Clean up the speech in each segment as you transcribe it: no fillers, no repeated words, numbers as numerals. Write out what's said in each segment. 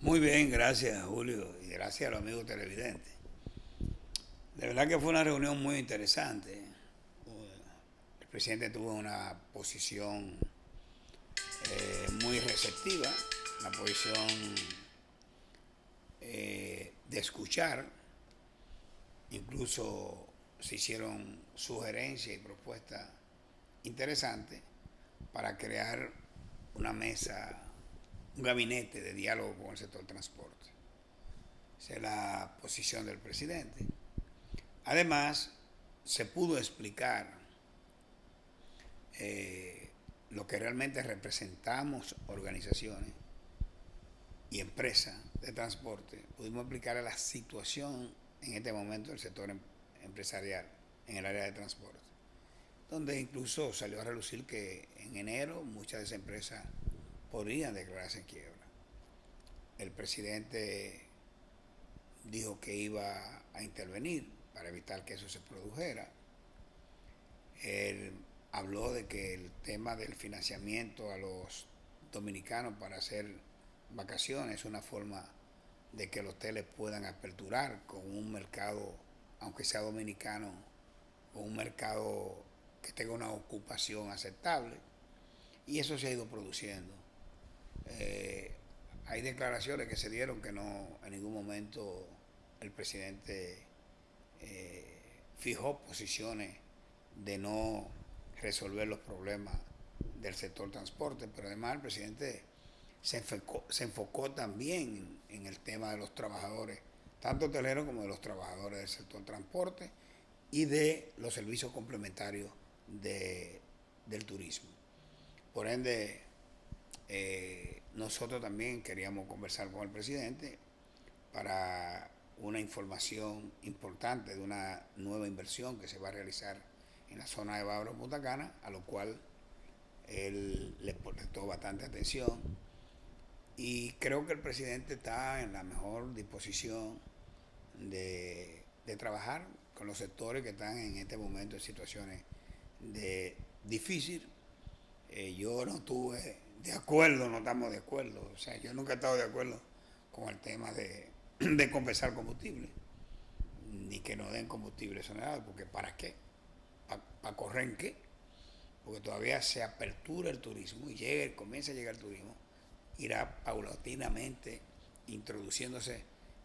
Muy bien, gracias Julio y gracias a los amigos televidentes. De verdad que fue una reunión muy interesante. El presidente tuvo una posición muy receptiva, una posición de escuchar. Incluso se hicieron sugerencias y propuestas interesantes para crear una mesa, un gabinete de diálogo con el sector transporte. Esa es la posición del presidente. Además, se pudo explicar lo que realmente representamos organizaciones y empresas de transporte. Pudimos explicar la situación en este momento del sector empresarial en el área de transporte, donde incluso salió a relucir que en enero muchas de esas empresas podrían declararse en quiebra. El presidente dijo que iba a intervenir para evitar que eso se produjera. Él habló de que el tema del financiamiento a los dominicanos para hacer vacaciones es una forma de que los hoteles puedan aperturar con un mercado, aunque sea dominicano, con un mercado que tenga una ocupación aceptable, y eso se ha ido produciendo. Hay declaraciones que se dieron que no en ningún momento el presidente fijó posiciones de no resolver los problemas del sector transporte, pero además el presidente se enfocó también en el tema de los trabajadores, tanto hoteleros como de los trabajadores del sector transporte y de los servicios complementarios del turismo. Por ende, nosotros también queríamos conversar con el presidente para una información importante de una nueva inversión que se va a realizar en la zona de Bávaro Punta Cana, a lo cual él le prestó bastante atención, y creo que el presidente está en la mejor disposición de trabajar con los sectores que están en este momento en situaciones difíciles. Yo no estuve de acuerdo, no estamos de acuerdo, o sea, yo nunca he estado de acuerdo con el tema de compensar combustible, ni que no den combustible exonerado, porque ¿para qué? ¿Para correr en qué? Porque todavía se apertura el turismo y comienza a llegar el turismo, irá paulatinamente introduciéndose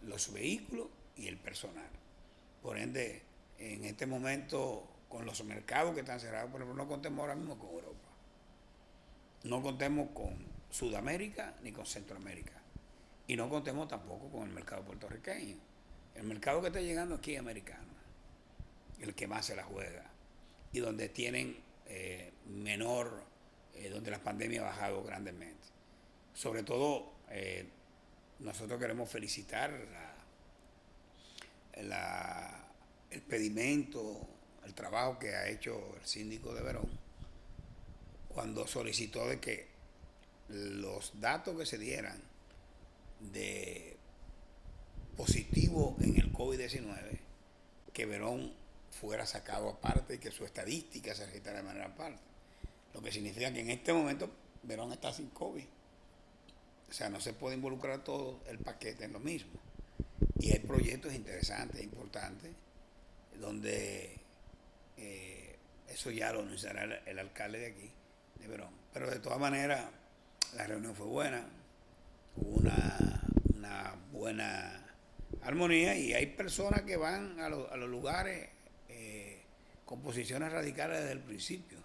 los vehículos y el personal. Por ende, en este momento, con los mercados que están cerrados, por ejemplo, no contemos ahora mismo con Europa, no contemos con Sudamérica ni con Centroamérica, y no contemos tampoco con el mercado puertorriqueño. El mercado que está llegando aquí es americano, el que más se la juega, y donde tienen donde la pandemia ha bajado grandemente. Sobre todo, nosotros queremos felicitar el pedimento, el trabajo que ha hecho el síndico de Verón, cuando solicitó de que los datos que se dieran de positivo en el COVID-19, que Verón fuera sacado aparte y que su estadística se registrara de manera aparte. Lo que significa que en este momento Verón está sin COVID. O sea, no se puede involucrar todo el paquete en lo mismo. Y hay proyectos interesantes, importantes, donde eso ya lo anunciará el alcalde de aquí, de Verón. Pero de todas maneras, la reunión fue buena, hubo una buena armonía, y hay personas que van a los lugares con posiciones radicales desde el principio.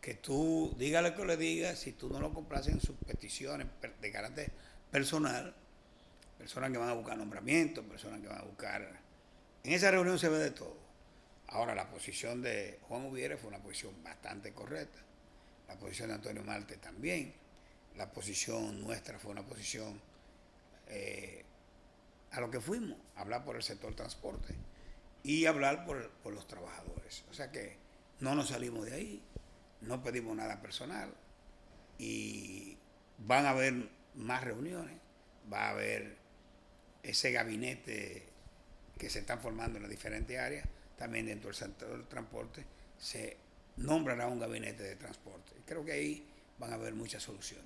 Que tú, dígale que le digas, si tú no lo complaces en sus peticiones de carácter personal, personas que van a buscar nombramientos, personas que van a buscar... En esa reunión se ve de todo. Ahora, la posición de Juan Ubiere fue una posición bastante correcta, la posición de Antonio Marte también, la posición nuestra fue una posición a lo que fuimos, hablar por el sector transporte y hablar por los trabajadores. O sea que no nos salimos de ahí, no pedimos nada personal, y van a haber más reuniones, va a haber ese gabinete que se están formando en las diferentes áreas, también dentro del sector del transporte se nombrará un gabinete de transporte. Creo que ahí van a haber muchas soluciones.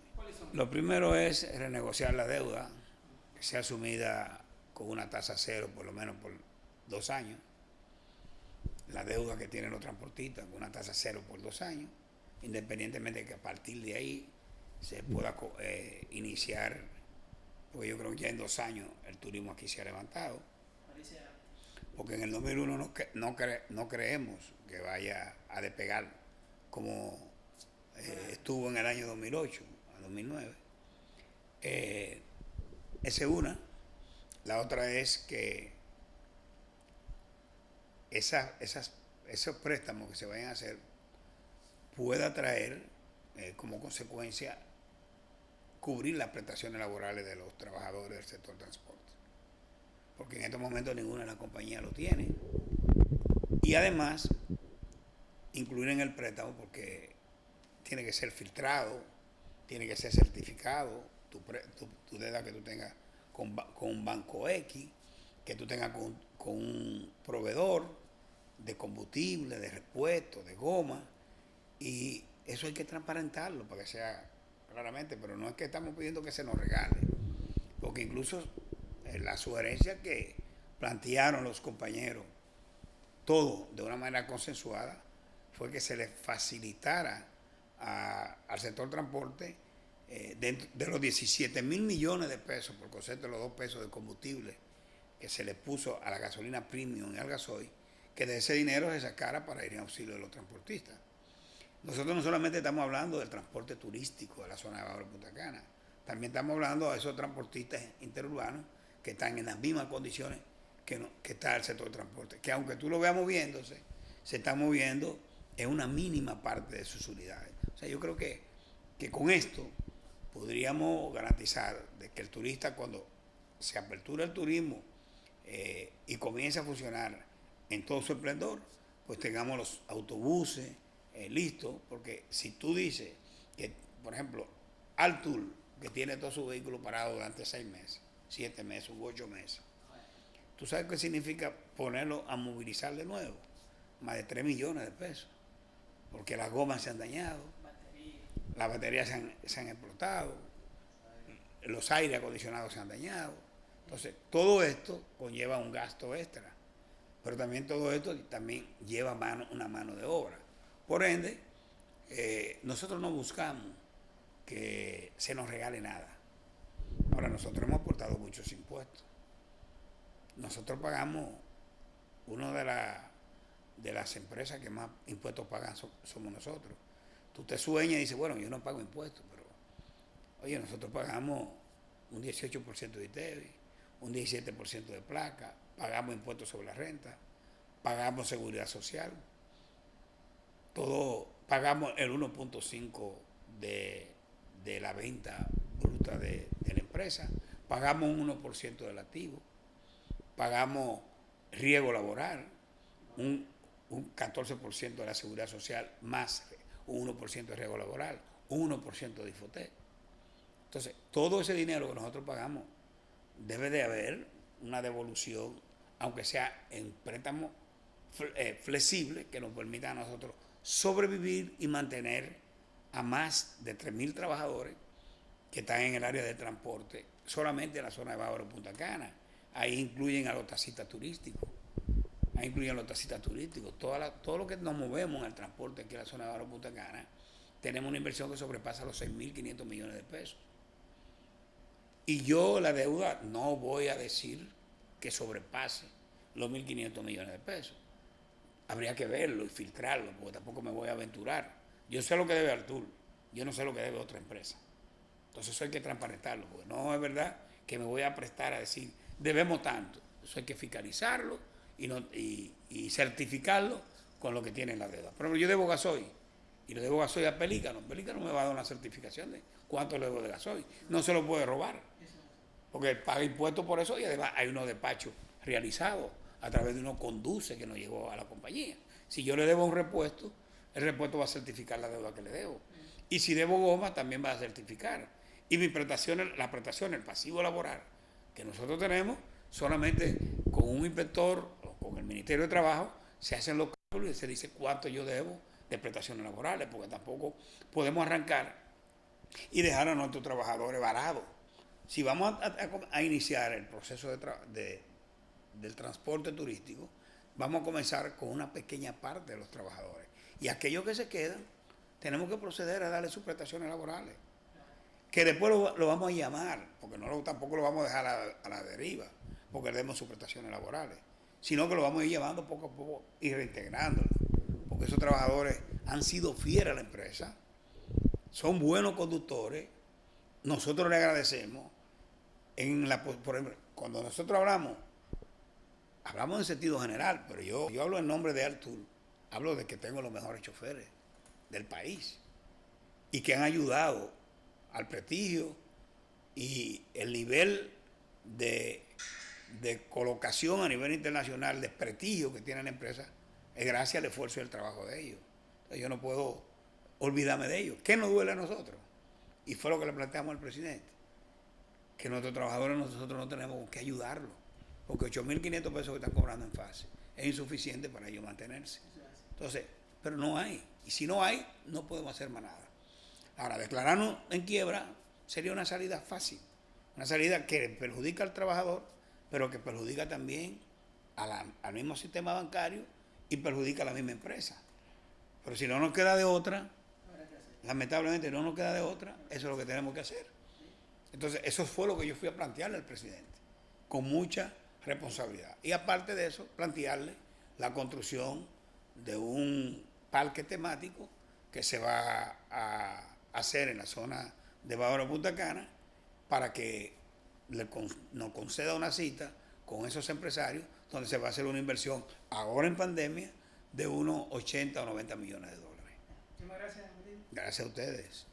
Lo primero es renegociar la deuda sea asumida con una tasa cero por lo menos por 2 años, la deuda que tienen los transportistas con una tasa cero por 2 años, independientemente de que a partir de ahí se pueda iniciar, porque yo creo que ya en 2 años el turismo aquí se ha levantado, porque en el 2001 no creemos que vaya a despegar como estuvo en el año 2008 a 2009. Esa es una. La otra es que esos préstamos que se vayan a hacer pueda traer como consecuencia cubrir las prestaciones laborales de los trabajadores del sector transporte. Porque en estos momentos ninguna de las compañías lo tiene. Y además, incluir en el préstamo, porque tiene que ser filtrado, tiene que ser certificado, tu deuda que tú tengas con un banco X, que tú tengas con un proveedor de combustible, de repuesto, de goma, y eso hay que transparentarlo para que sea claramente, pero no es que estamos pidiendo que se nos regale, porque incluso la sugerencia que plantearon los compañeros, todo de una manera consensuada, fue que se les facilitara al sector transporte de los 17.000 millones de pesos por concepto de los 2 pesos de combustible que se le puso a la gasolina premium y al gasoil, que de ese dinero se sacara para ir en auxilio de los transportistas. Nosotros no solamente estamos hablando del transporte turístico de la zona de Bávaro Punta Cana, también estamos hablando de esos transportistas interurbanos que están en las mismas condiciones que está el sector de transporte, que aunque tú lo veas moviéndose, se está moviendo en una mínima parte de sus unidades. O sea, yo creo que con esto podríamos garantizar de que el turista, cuando se apertura el turismo y comience a funcionar en todo su esplendor, pues tengamos los autobuses listos, porque si tú dices que, por ejemplo, Altul, que tiene todo su vehículo parado durante 6 meses, 7 meses u 8 meses, ¿tú sabes qué significa ponerlo a movilizar de nuevo? Más de 3 millones de pesos, porque las gomas se han dañado, las baterías se han explotado, los aires acondicionados se han dañado. Entonces, todo esto conlleva un gasto extra, pero también todo esto también lleva una mano de obra. Por ende, nosotros no buscamos que se nos regale nada. Ahora, nosotros hemos aportado muchos impuestos. Nosotros pagamos, una de las empresas que más impuestos pagan somos nosotros. Tú te sueñas y dices, bueno, yo no pago impuestos, pero oye, nosotros pagamos un 18% de ITEVI, un 17% de placa, pagamos impuestos sobre la renta, pagamos seguridad social, todo, pagamos el 1.5 de la venta bruta de la empresa, pagamos un 1% del activo, pagamos riesgo laboral, un 14% de la seguridad social, más un 1% de riesgo laboral, un 1% de IFOTEC. Entonces, todo ese dinero que nosotros pagamos, debe de haber una devolución, aunque sea en préstamos flexibles, que nos permita a nosotros sobrevivir y mantener a más de 3.000 trabajadores que están en el área de transporte, solamente en la zona de Bávaro Punta Cana. Ahí incluyen a los taxistas turísticos, todo lo que nos movemos en el transporte aquí en la zona de Bávaro Punta Cana, tenemos una inversión que sobrepasa los 6.500 millones de pesos. Y yo la deuda no voy a decir que sobrepase los 1.500 millones de pesos. Habría que verlo y filtrarlo, porque tampoco me voy a aventurar. Yo sé lo que debe Artur, yo no sé lo que debe otra empresa. Entonces eso hay que transparentarlo, porque no es verdad que me voy a prestar a decir, debemos tanto. Eso hay que fiscalizarlo y certificarlo con lo que tiene la deuda. Por ejemplo, yo debo gasoil, y le debo gasoil a Pelícano. Pelícano me va a dar una certificación de cuánto le debo de gasoil. No se lo puede robar, porque paga impuestos por eso, y además hay unos despachos realizados a través de unos conduce que nos llegó a la compañía. Si yo le debo un repuesto, el repuesto va a certificar la deuda que le debo. Y si debo goma, también va a certificar. Y mi prestación, la prestación, el pasivo laboral que nosotros tenemos, solamente con un inspector o con el Ministerio de Trabajo se hacen los cálculos y se dice cuánto yo debo de prestaciones laborales, porque tampoco podemos arrancar y dejar a nuestros trabajadores varados, Si vamos a iniciar el proceso del transporte turístico, vamos a comenzar con una pequeña parte de los trabajadores. Y aquellos que se quedan, tenemos que proceder a darle sus prestaciones laborales. Que después lo vamos a llamar, porque tampoco lo vamos a dejar a la deriva, porque le demos sus prestaciones laborales, sino que lo vamos a ir llevando poco a poco y reintegrándolo. Porque esos trabajadores han sido fieles a la empresa, son buenos conductores, nosotros les agradecemos. Por ejemplo, cuando nosotros hablamos en sentido general, pero yo hablo en nombre de Artur, hablo de que tengo los mejores choferes del país y que han ayudado al prestigio y el nivel de colocación a nivel internacional, de prestigio que tiene la empresa, es gracias al esfuerzo y al trabajo de ellos. Entonces, yo no puedo olvidarme de ellos. ¿Qué nos duele a nosotros? Y fue lo que le planteamos al presidente, que nuestros trabajadores nosotros no tenemos que ayudarlos, porque 8.500 pesos que están cobrando en fase es insuficiente para ellos mantenerse. Entonces, pero no hay. Y si no hay, no podemos hacer más nada. Ahora, declararnos en quiebra sería una salida fácil, una salida que perjudica al trabajador, pero que perjudica también al mismo sistema bancario y perjudica a la misma empresa. Pero si no nos queda de otra, lamentablemente no nos queda de otra, eso es lo que tenemos que hacer. Entonces, eso fue lo que yo fui a plantearle al presidente, con mucha responsabilidad. Y aparte de eso, plantearle la construcción de un parque temático que se va a hacer en la zona de Bávaro Punta Cana para que nos conceda una cita con esos empresarios donde se va a hacer una inversión ahora en pandemia de unos 80 o 90 millones de dólares. Muchas gracias. Gracias a ustedes.